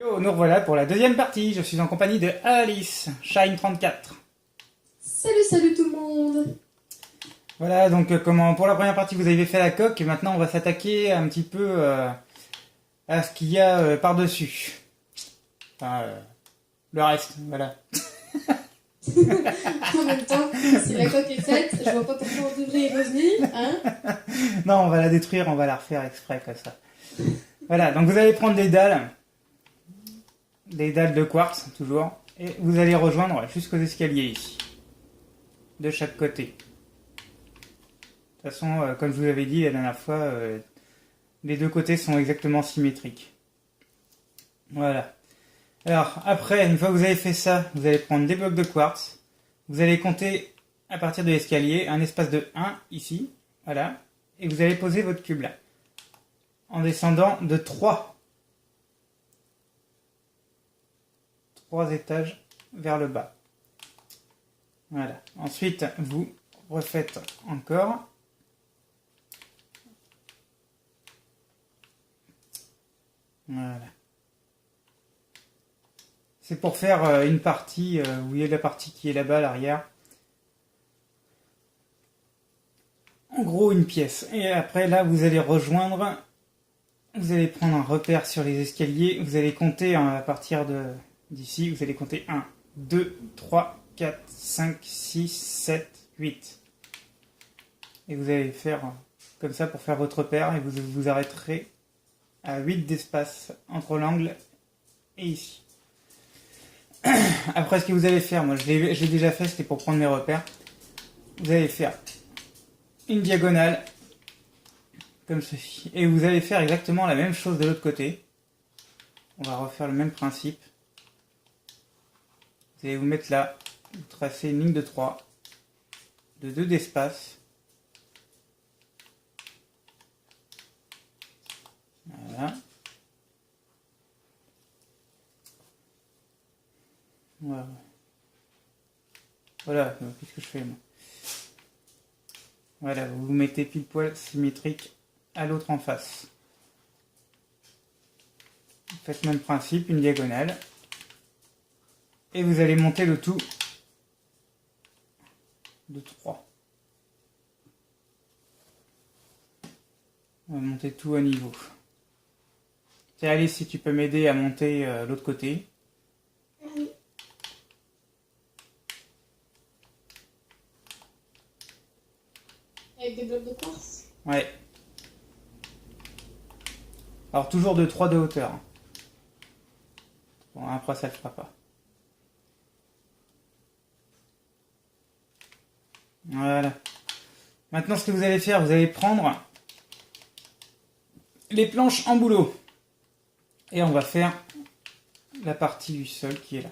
Yo, nous revoilà pour la deuxième partie. Je suis en compagnie de Alice, Shine34. Salut tout le monde. Voilà, donc comment pour la première partie vous avez fait la coque et maintenant on va s'attaquer un petit peu à ce qu'il y a par-dessus. Enfin, le reste, voilà. En même temps, si la coque est faite, je vois pas pourquoi on devrait y revenir, hein. Non, on va la détruire, on va la refaire exprès comme ça. Voilà, donc vous allez prendre des dalles de quartz toujours, et vous allez rejoindre jusqu'aux escaliers ici, de chaque côté. De toute façon, comme je vous avais dit la dernière fois, les deux côtés sont exactement symétriques. Voilà. Alors, après, une fois que vous avez fait ça, vous allez prendre des blocs de quartz. Vous allez compter à partir de l'escalier un espace de 1 ici. Voilà. Et vous allez poser votre cube là. En descendant de 3 étages vers le bas. Voilà. Ensuite, vous refaites encore. Voilà. C'est pour faire une partie où il y a la partie qui est là-bas à l'arrière. En gros, une pièce. Et après, là, vous allez rejoindre. Vous allez prendre un repère sur les escaliers. Vous allez compter à partir d'ici. Vous allez compter 1, 2, 3, 4, 5, 6, 7, 8. Et vous allez faire comme ça pour faire votre repère. Et vous vous arrêterez à 8 d'espace entre l'angle et ici. Après, ce que vous allez faire, moi je l'ai déjà fait, c'était pour prendre mes repères. Vous allez faire une diagonale, comme ceci. Et vous allez faire exactement la même chose de l'autre côté. On va refaire le même principe. Vous allez vous mettre là, vous tracez une ligne de 3, de 2 d'espace. Voilà. Voilà, qu'est-ce que je fais moi? Voilà, vous vous mettez pile poil symétrique à l'autre en face. Vous faites le même principe, une diagonale. Et vous allez monter le tout de 3. On va monter tout à niveau. Tiens, Alice, si tu peux m'aider à monter l'autre côté. Oui. Avec des blocs de quartz. Ouais. Alors toujours de 3 de hauteur. Bon, après ça ne le fera pas. Voilà. Maintenant, ce que vous allez faire, vous allez prendre les planches en boulot. Et on va faire la partie du sol qui est là.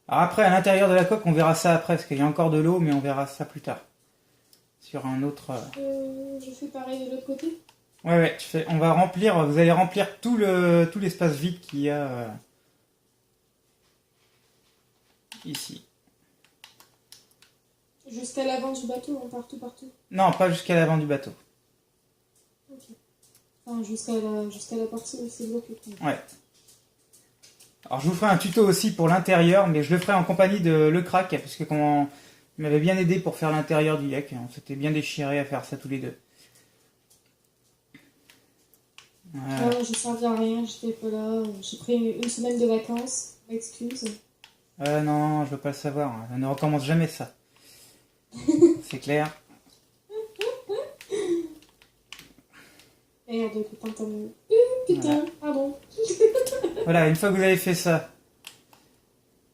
Alors après, à l'intérieur de la coque, on verra ça après, parce qu'il y a encore de l'eau, mais on verra ça plus tard. Sur un autre... Je fais pareil de l'autre côté. Ouais, on va remplir, vous allez remplir tout l'espace vide qu'il y a ici. Jusqu'à l'avant du bateau, hein, partout. Non, pas jusqu'à l'avant du bateau. Ok. Enfin, jusqu'à la partie où c'est bloqué. Ouais. Alors je vous ferai un tuto aussi pour l'intérieur, mais je le ferai en compagnie de Le Crack, parce que il m'avait bien aidé pour faire l'intérieur du deck. On s'était bien déchiré à faire ça tous les deux. Voilà. Ah, je servi à rien, j'étais pas là. J'ai pris une semaine de vacances. Excuse. Non, je veux pas le savoir. On ne recommence jamais ça. C'est clair. Merde, putain, putain, Voilà. pardon. Voilà, une fois que vous avez fait ça,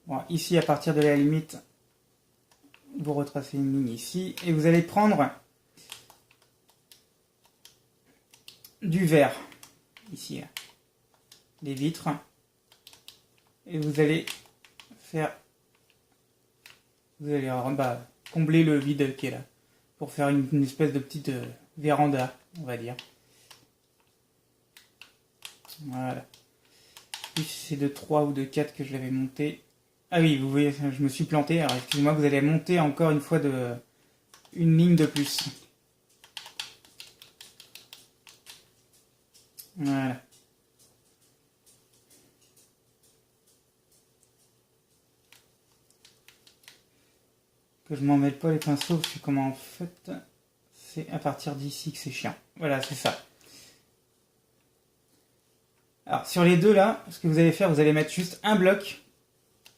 bon, ici à partir de la limite, vous retracez une ligne ici, et vous allez prendre du verre, ici, là, des vitres, et vous allez combler le vide qui est là, pour faire une espèce de petite véranda, on va dire. Voilà. Plus c'est de 3 ou de 4 que je l'avais monté. Ah oui, vous voyez, je me suis planté. Alors excusez-moi, vous allez monter encore une fois une ligne de plus. Voilà. Que je m'en mêle pas les pinceaux, parce que comment en fait, c'est à partir d'ici que c'est chiant. Voilà, c'est ça. Alors, sur les deux là, ce que vous allez faire, vous allez mettre juste un bloc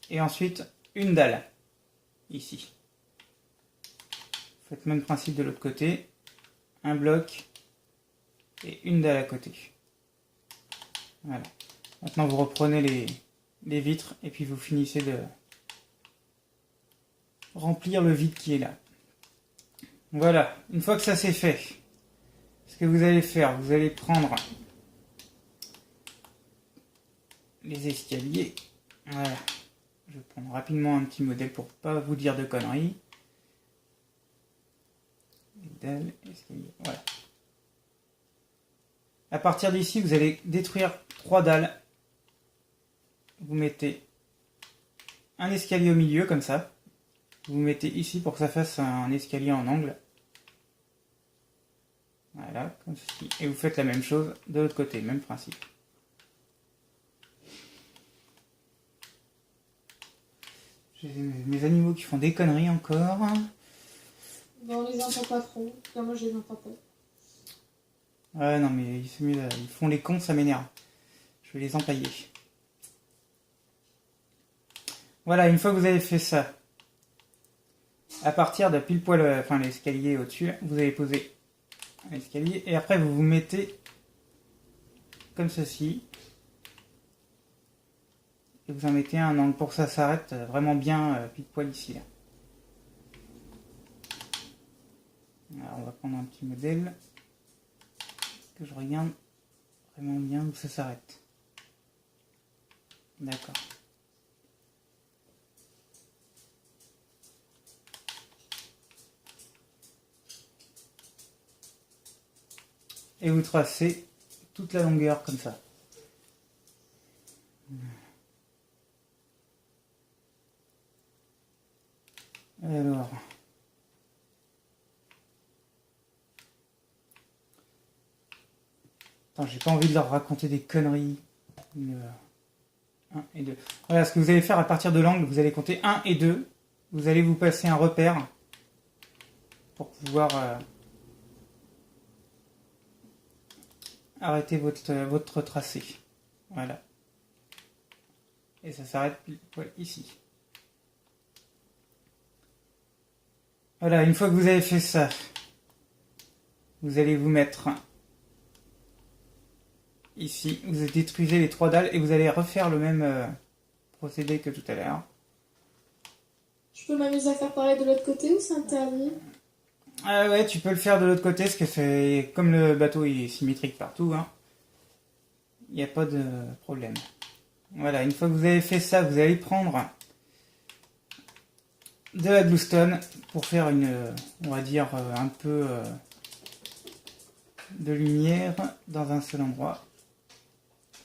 et ensuite une dalle. Ici. Faites le même principe de l'autre côté. Un bloc et une dalle à côté. Voilà. Maintenant, vous reprenez les vitres et puis vous finissez de remplir le vide qui est là. Voilà. Une fois que ça c'est fait, ce que vous allez faire, vous allez prendre les escaliers. Voilà. Je vais prendre rapidement un petit modèle pour pas vous dire de conneries. Les dalles, escaliers. Voilà. À partir d'ici, vous allez détruire 3 dalles. Vous mettez un escalier au milieu, comme ça. Vous mettez ici pour que ça fasse un escalier en angle. Voilà, comme ceci. Et vous faites la même chose de l'autre côté, même principe. J'ai mes animaux qui font des conneries encore. Ben, on les entend pas trop. Enfin, moi, je les entends pas. Ouais, non, mais c'est mieux, ils font les cons, ça m'énerve. Je vais les empailler. Voilà, une fois que vous avez fait ça, à partir de pile poil, enfin l'escalier au-dessus, vous allez poser un escalier et après vous vous mettez comme ceci. Et vous en mettez un angle pour que ça s'arrête vraiment bien pile poil ici. Là. Alors, on va prendre un petit modèle que je regarde vraiment bien où ça s'arrête. D'accord. Et vous tracez toute la longueur comme ça. Alors, attends, j'ai pas envie de leur raconter des conneries. 1 et 2. Voilà, ce que vous allez faire à partir de l'angle, vous allez compter 1 et 2. Vous allez vous passer un repère pour pouvoir arrêter votre tracé. Voilà. Et ça s'arrête ici. Voilà, une fois que vous avez fait ça, vous allez vous mettre ici. Vous détruisez les 3 dalles et vous allez refaire le même procédé que tout à l'heure. Je peux m'amuser à faire pareil de l'autre côté ou c'est interdit? Ah ouais, tu peux le faire de l'autre côté, parce que c'est comme le bateau est symétrique partout, hein, il n'y a pas de problème. Voilà, une fois que vous avez fait ça, vous allez prendre de la gluestone pour faire on va dire, un peu de lumière dans un seul endroit.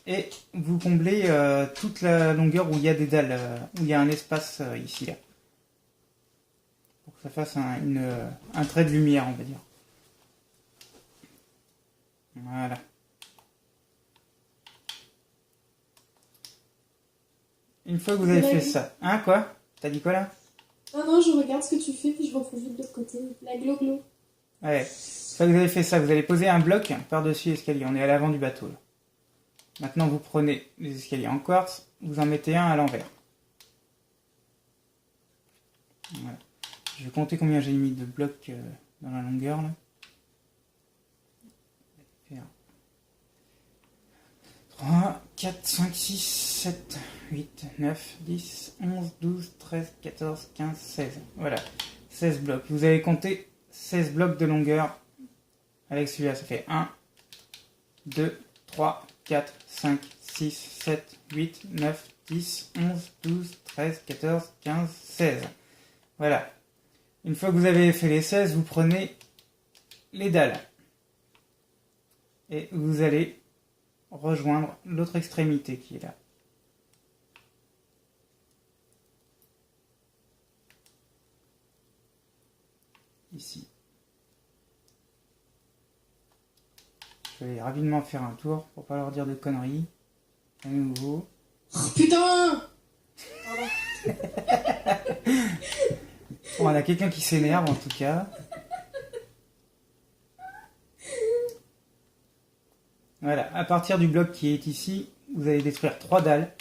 Et vous comblez toute la longueur où il y a des dalles, où il y a un espace ici, là. Pour que ça fasse un trait de lumière, on va dire. Voilà. Une fois que vous avez fait ça... Hein, quoi? T'as dit quoi, là? Non, je regarde ce que tu fais, puis je reprends vite de l'autre côté. La glo-glo. Ouais. Une fois que vous avez fait ça, vous allez poser un bloc par-dessus l'escalier. On est à l'avant du bateau, là. Maintenant, vous prenez les escaliers en quartz, vous en mettez un à l'envers. Voilà. Je vais compter combien j'ai mis de blocs dans la longueur, là. 3, 4, 5, 6, 7, 8, 9, 10, 11, 12, 13, 14, 15, 16. Voilà, 16 blocs. Vous allez compter 16 blocs de longueur avec celui-là. Ça fait 1, 2, 3, 4, 5, 6, 7, 8, 9, 10, 11, 12, 13, 14, 15, 16. Voilà. Une fois que vous avez fait les 16, vous prenez les dalles. Et vous allez rejoindre l'autre extrémité qui est là. Ici. Je vais rapidement faire un tour pour pas leur dire de conneries. À nouveau. Oh, putain! Pardon. Bon, on a quelqu'un qui s'énerve en tout cas. Voilà, à partir du bloc qui est ici, vous allez détruire 3 dalles.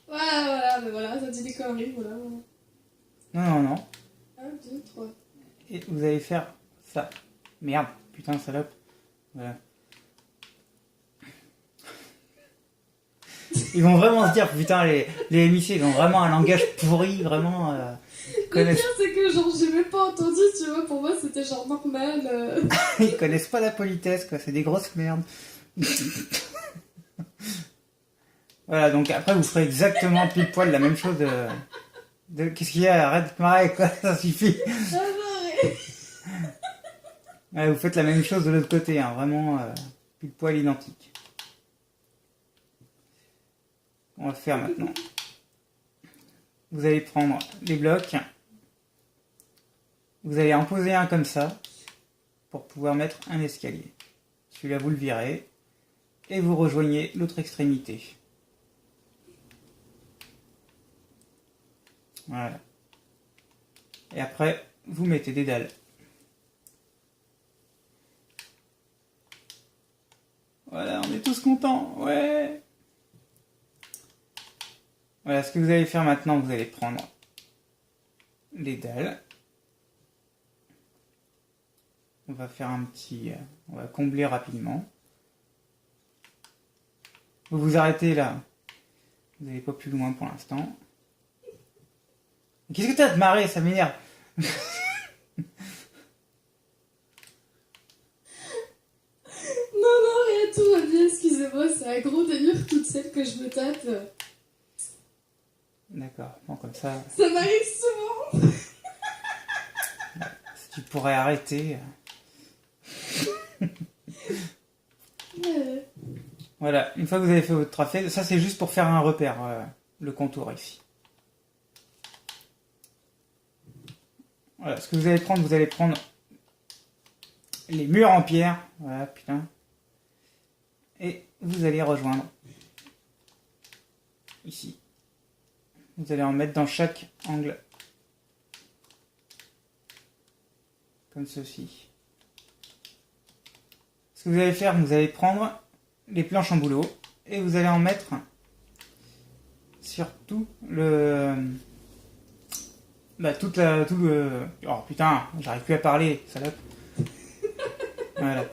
Voilà, mais voilà, ça dit des conneries, voilà. Non. 1, 2, 3. Et vous allez faire ça. Merde, putain, salope. Voilà. Ils vont vraiment se dire, putain, les MIC, ils ont vraiment un langage pourri, vraiment. Le pire, c'est que genre, j'ai même pas entendu, tu vois, pour moi, c'était genre normal. Ils connaissent pas la politesse, quoi, c'est des grosses merdes. Voilà, donc après, vous ferez exactement pile poil la même chose Qu'est-ce qu'il y a? Arrête de marrer, quoi, ça suffit. Ouais, vous faites la même chose de l'autre côté, hein, vraiment pile poil identique. On va faire maintenant. Vous allez prendre les blocs. Vous allez en poser un comme ça pour pouvoir mettre un escalier. Celui-là, vous le virez et vous rejoignez l'autre extrémité. Voilà. Et après, vous mettez des dalles. Voilà, on est tous contents. Ouais. Voilà, ce que vous allez faire maintenant, vous allez prendre les dalles. On va faire un petit... on va combler rapidement. Vous vous arrêtez là. Vous n'allez pas plus loin pour l'instant. Qu'est-ce que t'as de marrer? Ça m'énerve. Non, rien, tout va bien, excusez-moi, c'est un gros délire toute seule que je me tape. D'accord, bon comme ça... Ça m'arrive souvent. Si tu pourrais arrêter... Voilà, une fois que vous avez fait votre tracé, ça c'est juste pour faire un repère, le contour ici. Voilà, ce que vous allez prendre les murs en pierre, voilà, putain, et vous allez rejoindre ici. Vous allez en mettre dans chaque angle, comme ceci. Ce que vous allez faire, vous allez prendre les planches en bouleau et vous allez en mettre sur tout le... tout le... Oh putain, j'arrive plus à parler, salope. Voilà.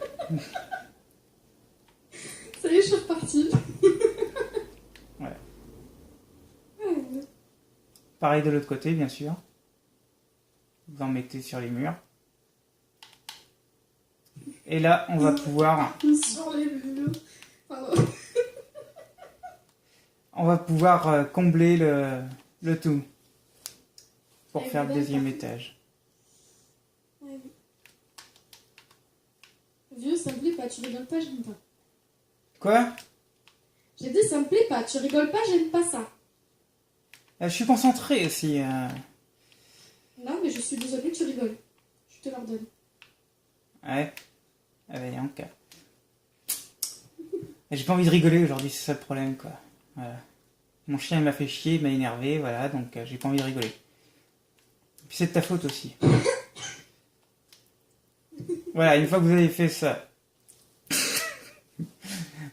Ça y est, je suis repartie. Voilà. Pareil de l'autre côté, bien sûr. Vous en mettez sur les murs. Et là, on va pouvoir... Sur les murs. Pardon. On va pouvoir combler le tout. Pour faire le deuxième étage. Ouais. Vieux, ça me plaît pas, tu rigoles pas, j'aime pas. Quoi? J'ai dit ça me plaît pas, tu rigoles pas, j'aime pas ça. Je suis concentré aussi. Non, mais je suis désolée, tu rigoles. Je te l'ordonne. Ouais. Allez, donc. J'ai pas envie de rigoler aujourd'hui, c'est ça le problème, quoi. Voilà. Mon chien il m'a fait chier, il m'a énervé, voilà, donc j'ai pas envie de rigoler. Puis c'est de ta faute aussi. Voilà, une fois que vous avez fait ça,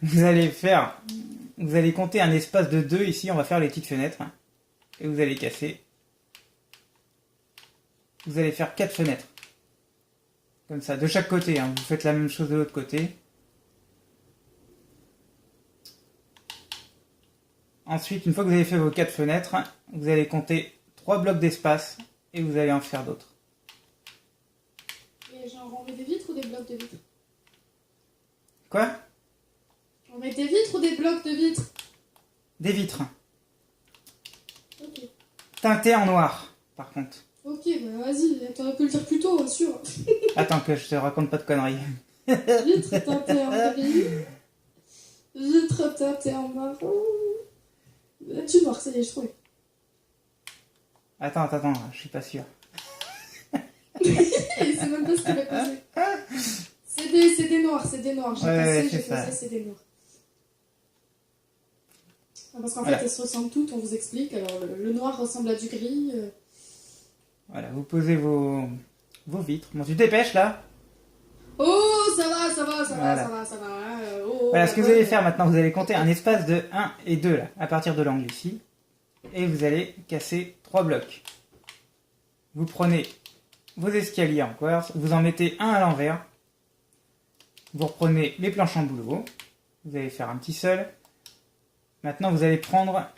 vous allez compter un espace de 2 ici, on va faire les petites fenêtres. Et vous allez casser. Vous allez faire 4 fenêtres. Comme ça, de chaque côté, hein. Vous faites la même chose de l'autre côté. Ensuite, une fois que vous avez fait vos 4 fenêtres, vous allez compter 3 blocs d'espace et vous allez en faire d'autres. Et genre, on met des vitres ou des blocs de vitres? Quoi? On met des vitres ou des blocs de vitres? Des vitres. Ok. Teintées en noir, par contre. Ok, bah vas-y, t'aurais pu le dire plus tôt, hein, sûr. Attends que je te raconte pas de conneries. Vitres teintées en gris. Vitres teintées en marron. Tu noir, ça y est, je trouvais. Attends, je suis pas sûr. C'est même pas ce qu'il a posé. C'est des noirs. J'ai ça. posé, c'est des noirs. Parce qu'en Voilà. fait, elles se ressemblent toutes, on vous explique. Alors, le noir ressemble à du gris. Voilà, vous posez vos vitres. Bon, tu te dépêches là. Oh, ça va, Voilà. ça va. Oh, Voilà, ce que vous allez faire maintenant, vous allez compter un espace de 1 et 2 là, à partir de l'angle ici. Et vous allez casser 3 blocs. Vous prenez vos escaliers en quartz, vous en mettez un à l'envers. Vous reprenez les planches en boulot. Vous allez faire un petit seul. Maintenant, vous allez prendre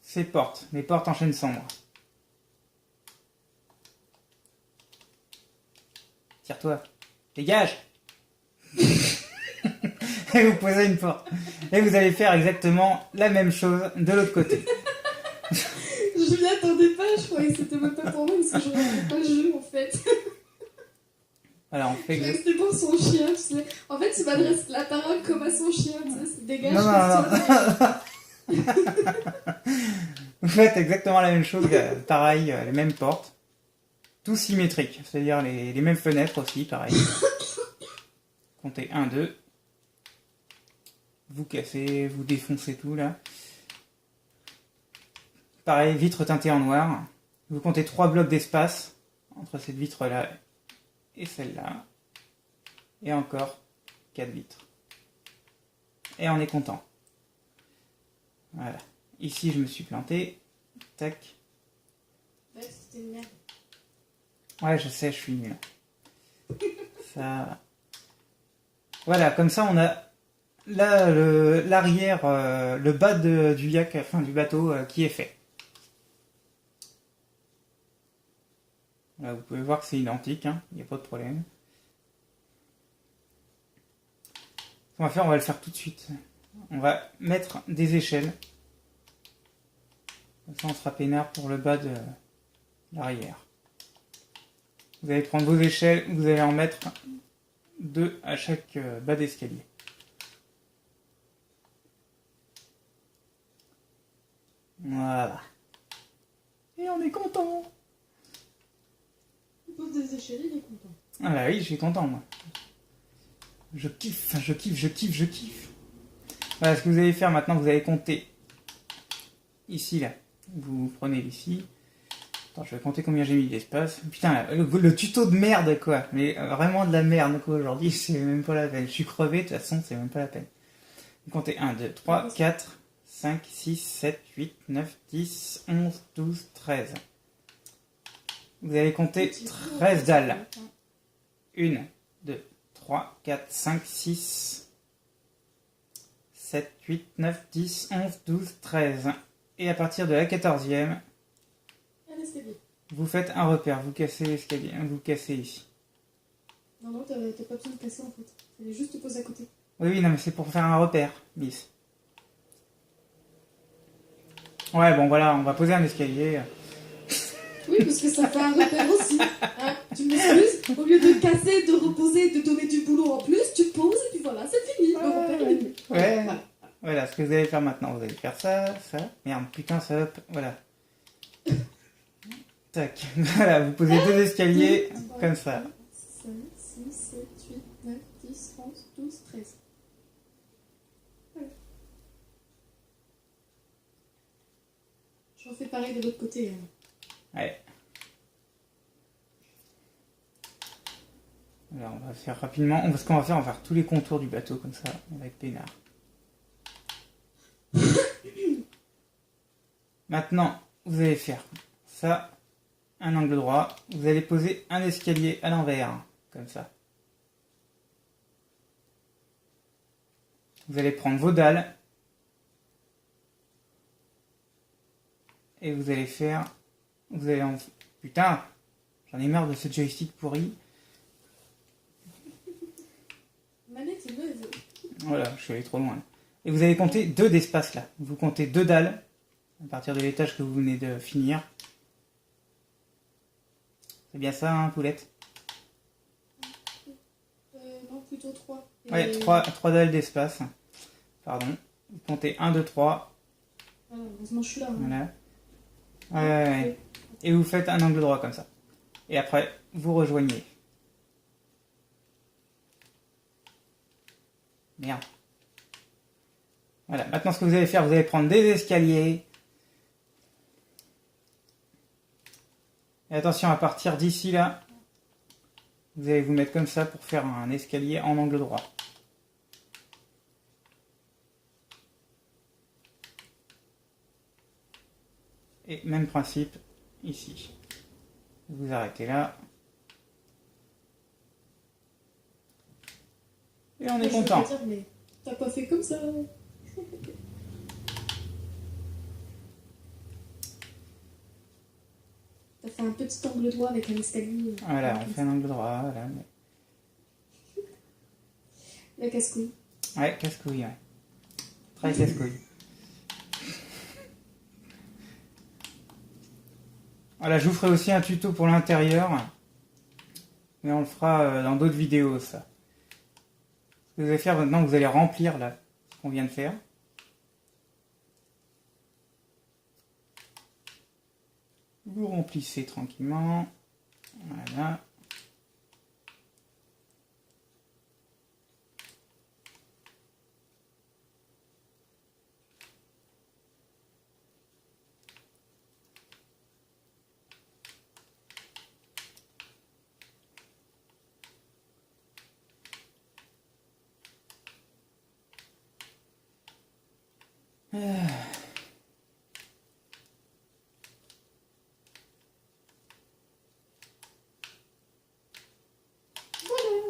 ces portes, les portes en chêne sombre. Tire-toi. Dégage. Et vous posez une porte. Et vous allez faire exactement la même chose de l'autre côté. Je m'y attendais pas, je croyais que c'était même pas pour moi parce que je regardais pas le jeu en fait. Voilà, on Je fait croyais que c'était pour son chien, tu sais. En fait, il m'adresse la parole comme à son chien, tu sais, c'est dégage. Non. Vous faites exactement la même chose, pareil, les mêmes portes. Tout symétrique, c'est-à-dire les mêmes fenêtres aussi, pareil. Comptez 1, 2. Vous cassez, vous défoncez tout là. Pareil, vitre teintée en noir. Vous comptez 3 blocs d'espace entre cette vitre là et celle-là. Et encore 4 vitres. Et on est content. Voilà. Ici, je me suis planté. Tac. Ouais, c'était une merde. Ouais, je sais, je suis nul. Ça. Voilà, comme ça, on a là l'arrière, le bas du yak, enfin du bateau qui est fait. Là, vous pouvez voir que c'est identique, hein, il n'y a pas de problème. Ce qu'on va faire, on va le faire tout de suite. On va mettre des échelles. Comme ça, on sera peinard pour le bas de l'arrière. Vous allez prendre vos échelles, vous allez en mettre 2 à chaque bas d'escalier. Voilà. Et on est content. Il pose des échelles, il est content. Ah bah oui, je suis content moi. Je kiffe. Voilà, ce que vous allez faire maintenant, vous allez compter ici, là. Vous prenez ici. Attends, je vais compter combien j'ai mis d'espace. Putain, là, le tuto de merde, quoi. Mais vraiment de la merde, quoi, aujourd'hui. C'est même pas la peine. Je suis crevé, de toute façon, c'est même pas la peine. Vous comptez 1, 2, 3, 4, 5, 6, 7, 8, 9, 10, 11, 12, 13. Vous allez compter 13 dalles. 1, 2, 3, 4, 5, 6, 7, 8, 9, 10, 11, 12, 13. Et à partir de la 14e, vous faites un repère. Vous cassez l'escalier. Vous cassez ici. Non, t'as pas besoin de casser en fait. Fallait juste te poser à côté. Oui, non, mais c'est pour faire un repère, Miss. Ouais, bon, voilà, on va poser un escalier. Oui, parce que ça fait un repère aussi. Hein, tu m'excuses. Au lieu de casser, de reposer, de donner du boulot en plus, tu poses et puis voilà, c'est fini. Le repère est venu. Ouais. Voilà. Voilà, ce que vous allez faire maintenant, vous allez faire ça, ça. Merde, putain, ça, hop, voilà. Tac. Voilà, vous posez 2 escaliers, 2, 3, comme ça. 5, 6, 7, 8, 9, 10, 11, 12, 13. Voilà. Je refais pareil de l'autre côté. Hein. Ouais. Alors, on va faire rapidement. Ce qu'on va faire, on va faire tous les contours du bateau, comme ça, on va être peinard. Maintenant, vous allez faire ça, un angle droit. Vous allez poser un escalier à l'envers, comme ça. Vous allez prendre vos dalles. Et vous allez faire... Vous allez en... Putain, j'en ai marre de ce joystick pourri. Manette est mauvaise. Voilà, je suis allé trop loin. Et vous allez compter 2 d'espace là. Vous comptez 2 dalles à partir de l'étage que vous venez de finir. C'est bien ça, hein, Poulette? Non, plutôt 3. Ouais, 3 dalles d'espace. Pardon. Vous comptez 1, 2, 3. Voilà, heureusement, je suis là. Hein. Voilà. Ouais. Et vous faites un angle droit comme ça. Et après, vous rejoignez. Merde. Voilà. Maintenant, ce que vous allez faire, vous allez prendre des escaliers. Et attention, à partir d'ici là, vous allez vous mettre comme ça pour faire un escalier en angle droit. Et même principe ici. Vous arrêtez là. Et on est content. Dire, mais t'as pas fait comme ça. T'as fait un petit angle droit avec un escalier. Voilà, on fait un angle droit. Voilà. La casse-couille. Ouais, casse-couille, ouais. Très casse-couille. Voilà, je vous ferai aussi un tuto pour l'intérieur. Mais on le fera dans d'autres vidéos, ça. Ce que vous allez faire maintenant, vous allez remplir là, ce qu'on vient de faire. Vous remplissez tranquillement. Voilà.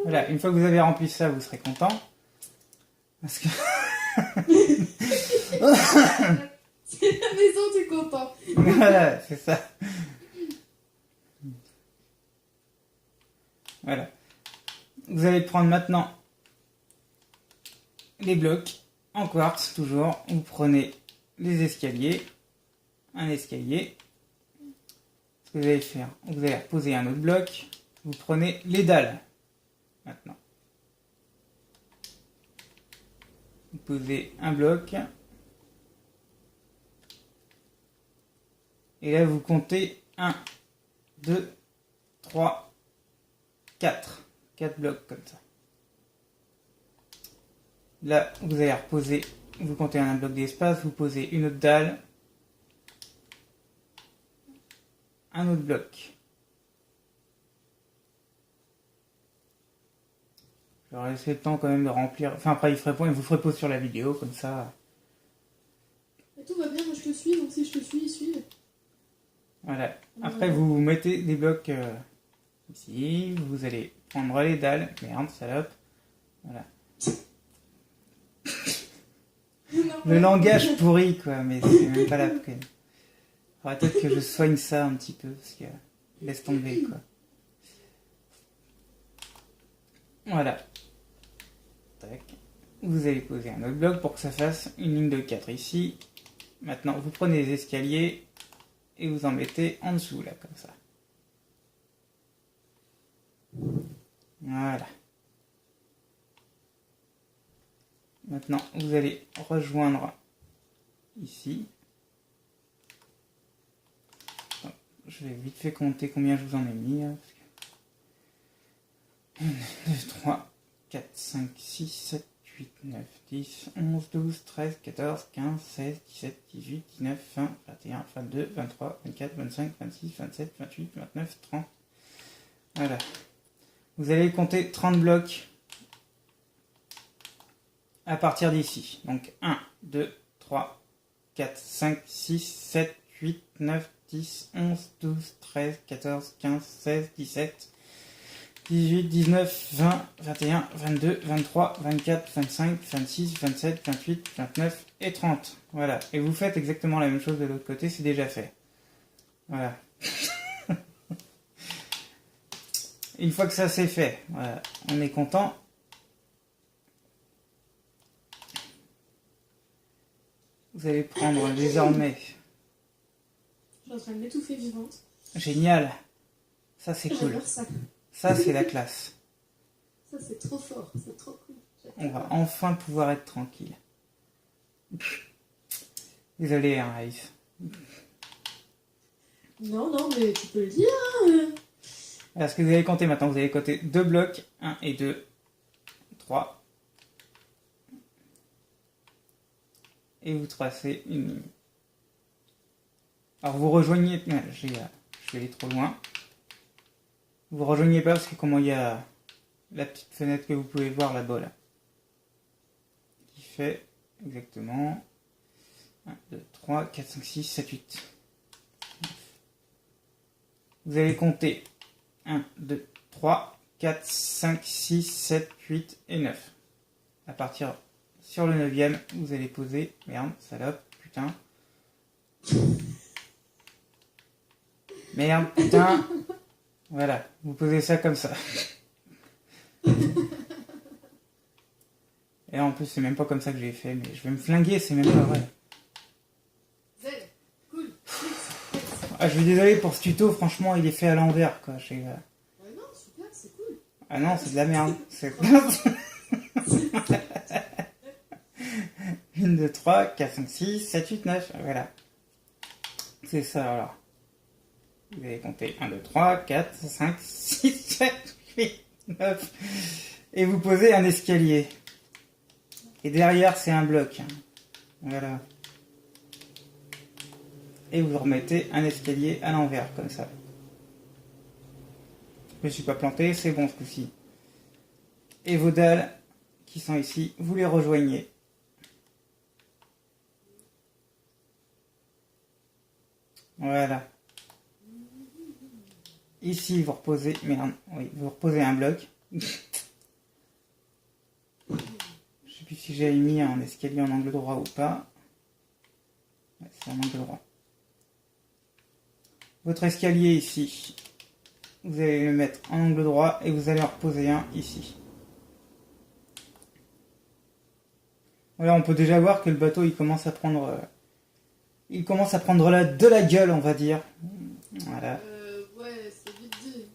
Voilà, une fois que vous avez rempli ça, vous serez content. Parce que... C'est la maison du copain. Voilà, c'est ça. Voilà. Vous allez prendre maintenant les blocs en quartz, toujours. Vous prenez les escaliers, un escalier. Ce que vous allez faire, vous allez reposer un autre bloc. Vous prenez les dalles, maintenant. Vous posez un bloc. Et là, vous comptez 1, 2, 3, 4. 4 blocs comme ça. Là, vous allez reposer, vous comptez un bloc d'espace, vous posez une autre dalle, un autre bloc. Je vais laisser le temps quand même de remplir. Enfin, après, il vous ferait pause sur la vidéo, comme ça. Et tout va bien, moi je te suis, donc si je te suis, suis. Voilà. Après, vous mettez des blocs ici. Vous allez prendre les dalles. Merde, salope. Voilà. Le langage pourri, quoi, mais c'est même pas la peine. Faudrait peut-être que je soigne ça un petit peu, parce que laisse tomber, quoi. Voilà. Tac. Vous allez poser un autre bloc pour que ça fasse une ligne de 4 ici. Maintenant, vous prenez les escaliers et vous en mettez en dessous, là, comme ça. Voilà. Maintenant, vous allez rejoindre ici. Je vais vite fait compter combien je vous en ai mis. 1, 2, 3, 4, 5, 6, 7, 8, 9, 10, 11, 12, 13, 14, 15, 16, 17, 18, 19, 20, 21, 22, 23, 24, 25, 26, 27, 28, 29, 30. Voilà. Vous allez compter 30 blocs à partir d'ici. Donc 1, 2, 3, 4, 5, 6, 7, 8, 9, 10, 11, 12, 13, 14, 15, 16, 17, 18, 19, 20, 21, 22, 23, 24, 25, 26, 27, 28, 29 et 30. Voilà. Et vous faites exactement la même chose de l'autre côté, c'est déjà fait. Voilà. Une fois que ça c'est fait, voilà, on est content. Vous allez prendre désormais... Je suis en train de m'étouffer vivante. Génial. Ça c'est cool. J'adore ça. Ça c'est la classe. Ça c'est trop fort, c'est trop cool. On va enfin pouvoir être tranquille. Désolé, hein, Raïs. Non, non, mais tu peux le dire. Hein. Alors, ce que vous allez compter maintenant, vous allez compter 2 blocs, 1 et 2, 3. Et vous tracez une ligne. Alors vous rejoignez... Je suis allé trop loin. Vous rejoignez pas parce que comment il y a la petite fenêtre que vous pouvez voir là-bas là. Qui fait exactement 1, 2, 3, 4, 5, 6, 7, 8. Vous allez compter 1, 2, 3, 4, 5, 6, 7, 8 et 9. À partir sur le 9e, vous allez poser... Merde, salope, putain. Merde, putain. Voilà, vous posez ça comme ça. Et en plus, c'est même pas comme ça que j'ai fait, mais je vais me flinguer, c'est même pas vrai. Ah, je suis désolé pour ce tuto, franchement, il est fait à l'envers, quoi. Non, super, c'est cool. Ah non, c'est de la merde. 1, 2, 3, 4, 5, 6, 7, 8, 9. Voilà. C'est ça, alors. Vous allez compter 1, 2, 3, 4, 5, 6, 7, 8, 9. Et vous posez un escalier. Et derrière, c'est un bloc. Voilà. Et vous remettez un escalier à l'envers, comme ça. Je ne suis pas planté, c'est bon ce coup-ci. Et vos dalles qui sont ici, vous les rejoignez. Voilà. Ici, vous reposez... Merde, oui, vous reposez un bloc. Je sais plus si j'ai mis un escalier en angle droit ou pas. Ouais, c'est en angle droit. Votre escalier ici, vous allez le mettre en angle droit et vous allez en reposer un ici. Voilà, on peut déjà voir que le bateau il commence à prendre de la gueule, on va dire. Voilà. Ouais, c'est vite dit.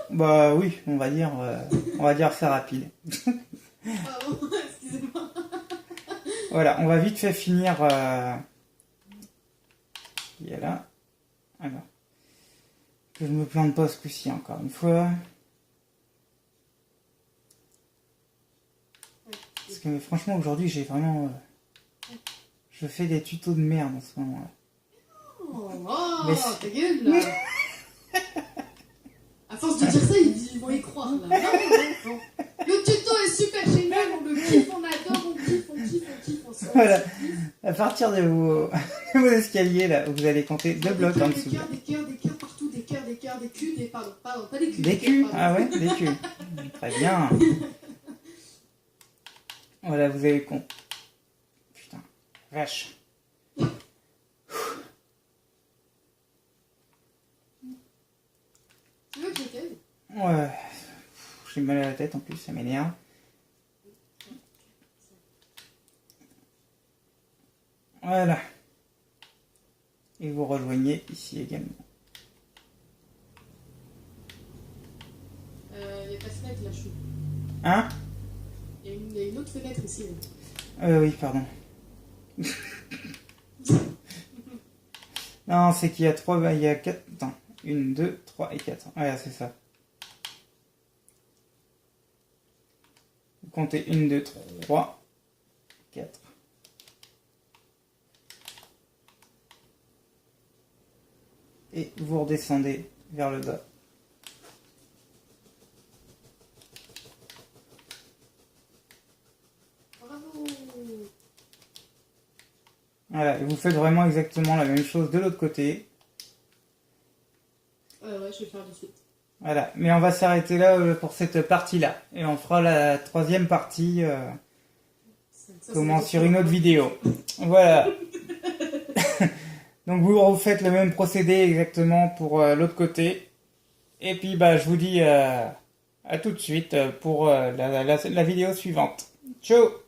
Bah oui, on va dire c'est rapide. Pardon, excusez-moi. Voilà, on va vite fait finir. Il y a là. Alors, que je me plante pas ce coup-ci encore une fois. Parce que franchement aujourd'hui j'ai vraiment... je fais des tutos de merde en ce moment-là. Oh, ta gueule là. À force de dire ça, ils vont y croire là. Non. Le tuto est super génial, on le kiffe, on adore, on kiffe, on se Voilà. À partir de vos escaliers là, vous allez compter 2 blocs en dessous. Des cœurs partout, des culs, pardon, pas des culs. Des culs, ah ouais, des culs. Très bien. Voilà, vous avez compté. Putain, vache. Tu veux que je t'aide? Ouais. J'ai mal à la tête en plus, ça m'énerve. Voilà. Et vous rejoignez ici également. Il n'y a pas de fenêtre là, chou. Hein? Il y a une autre fenêtre ici. Oui, pardon. Non, c'est qu'il y a 3, il y a 4. Attends. 1, 2, 3 et 4. Voilà, c'est ça. Vous comptez 1, 2, 3, 4. Et vous redescendez vers le bas. Bravo. Voilà, et vous faites vraiment exactement la même chose de l'autre côté. Ouais, je vais faire de suite. Voilà, mais on va s'arrêter là pour cette partie-là. Et on fera la 3e partie comment sur une autre vidéo. Voilà. Donc vous refaites le même procédé exactement pour l'autre côté. Et puis bah je vous dis à tout de suite pour la vidéo suivante. Ciao.